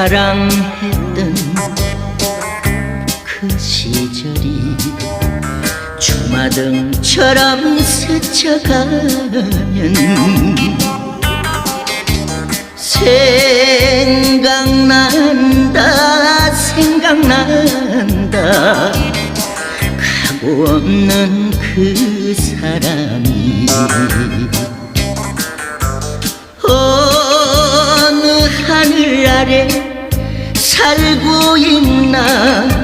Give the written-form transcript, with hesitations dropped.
사랑했던 그 시절이 주마등처럼 스쳐가면 생각난다 각오 없는 그 사람이 어느 하늘 아래 살고 있나